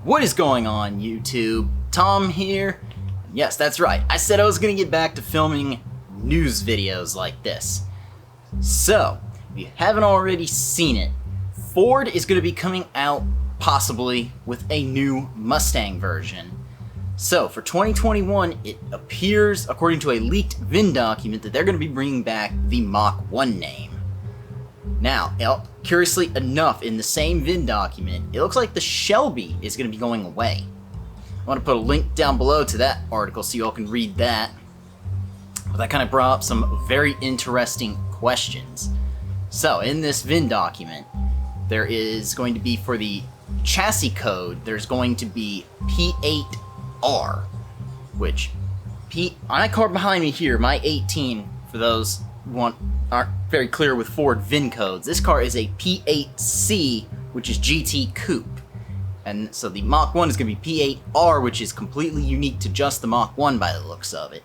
What is going on, YouTube? Tom here. Yes, that's right. I said I was going to get back to filming news videos like this. So, if you haven't already seen it, Ford is going to be coming out possibly with a new Mustang version. So, for 2021, it appears, according to a leaked VIN document, that they're going to be bringing back the Mach 1 name. Now, curiously enough, in the same VIN document, it looks like the Shelby is going to be going away. I want to put a link down below to that article so you all can read that. But that kind of brought up some very interesting questions. So, in this VIN document, there is going to be, for the chassis code, there's going to be P8R, which, on that car behind me here, my 18, for those who aren't very clear with Ford VIN codes, this car is a P8C, which is GT Coupe. And so the Mach 1 is going to be P8R, which is completely unique to just the Mach 1 by the looks of it.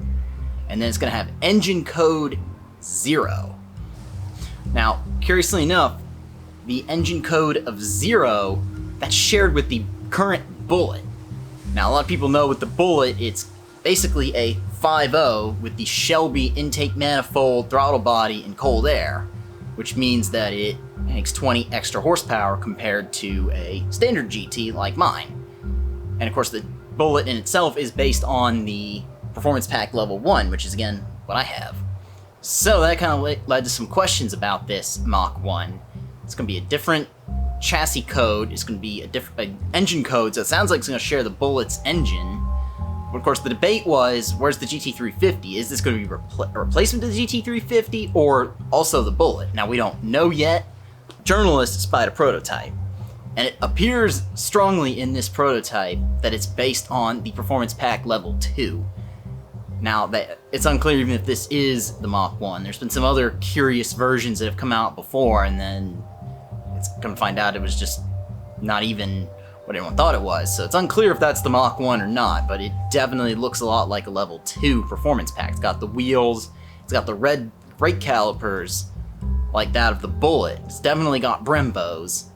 And then it's going to have engine code 0. Now, curiously enough, the engine code of 0, that's shared with the current Bullet. Now, a lot of people know with the Bullet, it's basically a 5.0 with the Shelby intake manifold, throttle body, and cold air, which means that it makes 20 extra horsepower compared to a standard GT like mine. And of course, the Bullet in itself is based on the Performance Pack Level 1, which is, again, what I have. So that kind of led to some questions about this Mach 1. It's going to be a different chassis code, it's going to be a different engine code, so it sounds like it's going to share the Bullet's engine. But of course, the debate was, where's the GT350? Is this going to be a replacement to the GT350 or also the Bullet? Now, we don't know yet. Journalists spied a prototype, and it appears strongly in this prototype that it's based on the Performance Pack Level 2. Now, it's unclear even if this is the Mach 1. There's been some other curious versions that have come out before, and then it's come to find out it was just not even what everyone thought it was. So it's unclear if that's the Mach 1 or not, but it definitely looks a lot like a Level 2 Performance Pack. It's got the wheels, it's got the red brake calipers like that of the Bullet. It's definitely got Brembos,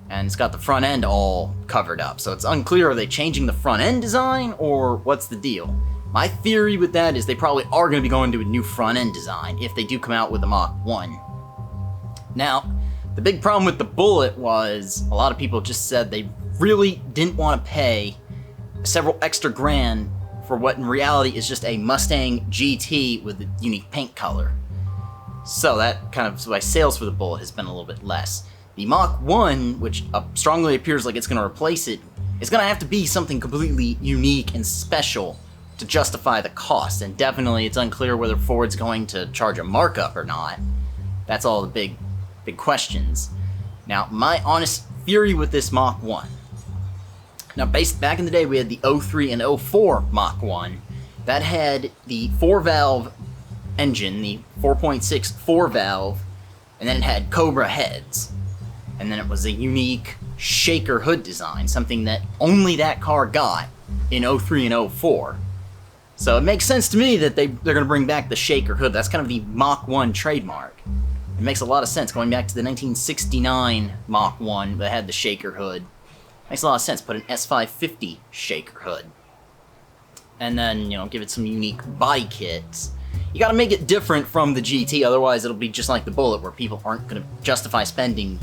and it's got the front end all covered up. So it's unclear, are they changing the front end design, or what's the deal? My theory with that is they probably are going to be going to a new front end design if they do come out with the Mach 1. Now, the big problem with the Bullet was a lot of people just said they really didn't want to pay several extra grand for what in reality is just a Mustang GT with a unique paint color. So that kind of why sales for the Bullet has been a little bit less. The Mach 1, which strongly appears like it's going to replace it, is going to have to be something completely unique and special to justify the cost, and definitely it's unclear whether Ford's going to charge a markup or not. That's all the big questions. Now, my honest theory with this Mach 1. Now, back in the day, we had the 03 and 04 Mach 1. That had the 4-valve engine, the 4.6 4-valve, and then it had Cobra heads. And then it was a unique shaker hood design, something that only that car got in 03 and 04. So it makes sense to me that they're going to bring back the shaker hood. That's kind of the Mach 1 trademark. It makes a lot of sense, going back to the 1969 Mach 1 that had the shaker hood. Makes a lot of sense. Put an S550 shaker hood. And then, give it some unique body kits. You gotta make it different from the GT, otherwise it'll be just like the Bullet, where people aren't gonna justify spending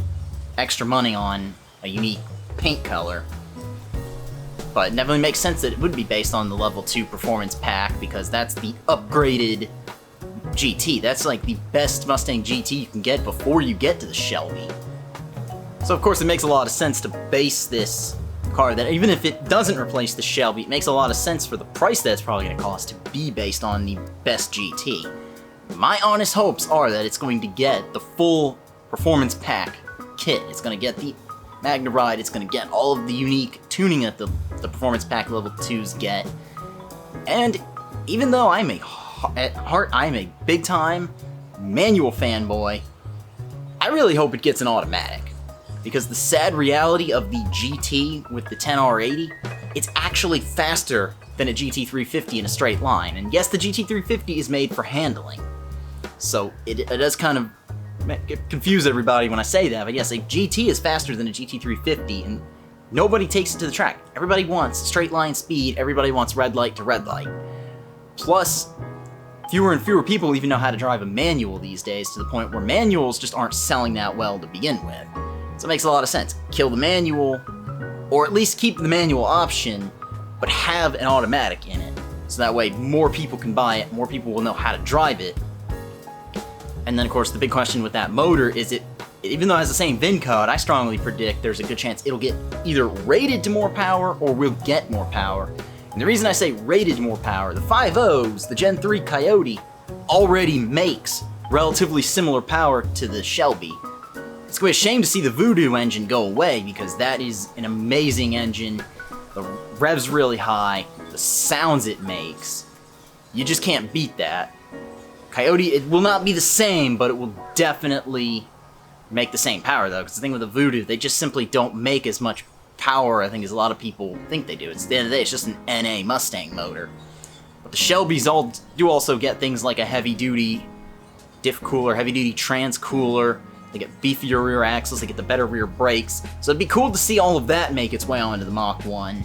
extra money on a unique paint color. But it definitely makes sense that it would be based on the Level 2 Performance Pack, because that's the upgraded GT. That's like the best Mustang GT you can get before you get to the Shelby. So of course it makes a lot of sense to base this car, that even if it doesn't replace the Shelby, it makes a lot of sense for the price that it's probably going to cost to be based on the best GT. My honest hopes are that it's going to get the full Performance Pack kit. It's going to get the Magna Ride, it's going to get all of the unique tuning that the Performance Pack Level 2s get. And even though at heart I'm a big-time manual fanboy, I really hope it gets an automatic. Because the sad reality of the GT with the 10R80, it's actually faster than a GT350 in a straight line. And yes, the GT350 is made for handling. So it does kind of confuse everybody when I say that, but yes, a GT is faster than a GT350 in Nobody takes it to the track. Everybody wants straight line speed, everybody wants red light to red light. Plus, fewer and fewer people even know how to drive a manual these days, to the point where manuals just aren't selling that well to begin with. So it makes a lot of sense. Kill the manual, or at least keep the manual option, but have an automatic in it. So that way more people can buy it, more people will know how to drive it. And then of course the big question with that motor is even though it has the same VIN code, I strongly predict there's a good chance it'll get either rated to more power or will get more power. And the reason I say rated to more power, the 5.0s, the Gen 3 Coyote, already makes relatively similar power to the Shelby. It's going to be a shame to see the Voodoo engine go away, because that is an amazing engine. The rev's really high, the sounds it makes, you just can't beat that. Coyote, it will not be the same, but it will definitely make the same power though, because the thing with the Voodoo, they just simply don't make as much power, I think, as a lot of people think they do. At the end of the day, it's just an NA Mustang motor. But the Shelbys do also get things like a heavy-duty diff cooler, heavy-duty trans cooler, they get beefier rear axles, they get the better rear brakes, so it'd be cool to see all of that make its way onto the Mach 1.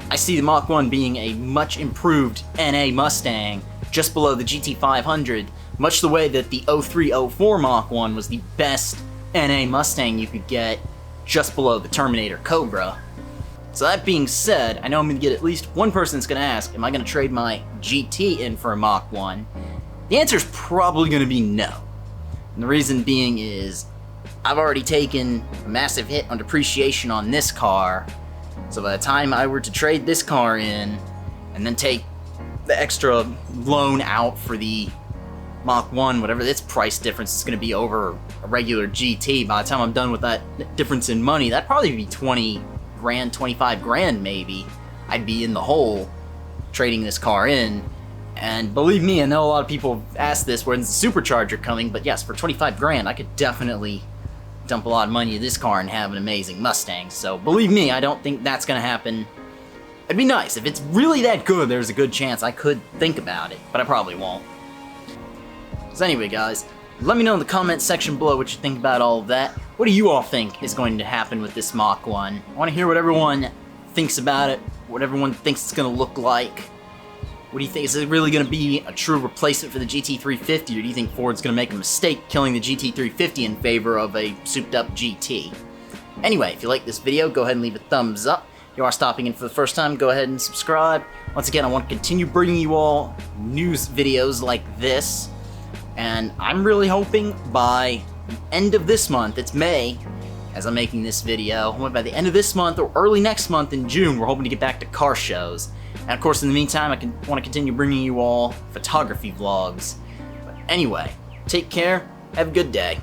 I see the Mach 1 being a much improved NA Mustang, just below the GT500, much the way that the 03-04 Mach 1 was the best NA Mustang you could get, just below the Terminator Cobra. So that being said, I know I'm going to get at least one person that's going to ask, am I going to trade my GT in for a Mach 1? The answer is probably going to be no. And the reason being is, I've already taken a massive hit on depreciation on this car, so by the time I were to trade this car in, and then take the extra loan out for the Mach 1, whatever its price difference is going to be over a regular GT, by the time I'm done with that difference in money, that'd probably be 20 grand, 25 grand maybe. I'd be in the hole trading this car in. And believe me, I know a lot of people have asked this, when's the supercharger coming, but yes, for 25 grand, I could definitely dump a lot of money into this car and have an amazing Mustang. So believe me, I don't think that's going to happen. It'd be nice. If it's really that good, there's a good chance I could think about it, but I probably won't. So anyway, guys, let me know in the comments section below what you think about all of that. What do you all think is going to happen with this Mach 1? I want to hear what everyone thinks about it, what everyone thinks it's going to look like. What do you think? Is it really going to be a true replacement for the GT350, or do you think Ford's going to make a mistake killing the GT350 in favor of a souped-up GT? Anyway, if you like this video, go ahead and leave a thumbs up. If you are stopping in for the first time, go ahead and subscribe. Once again, I want to continue bringing you all news videos like this, and I'm really hoping by the end of this month, it's May, as I'm making this video, by the end of this month or early next month in June, we're hoping to get back to car shows. And of course, in the meantime, I want to continue bringing you all photography vlogs. But anyway, take care, have a good day.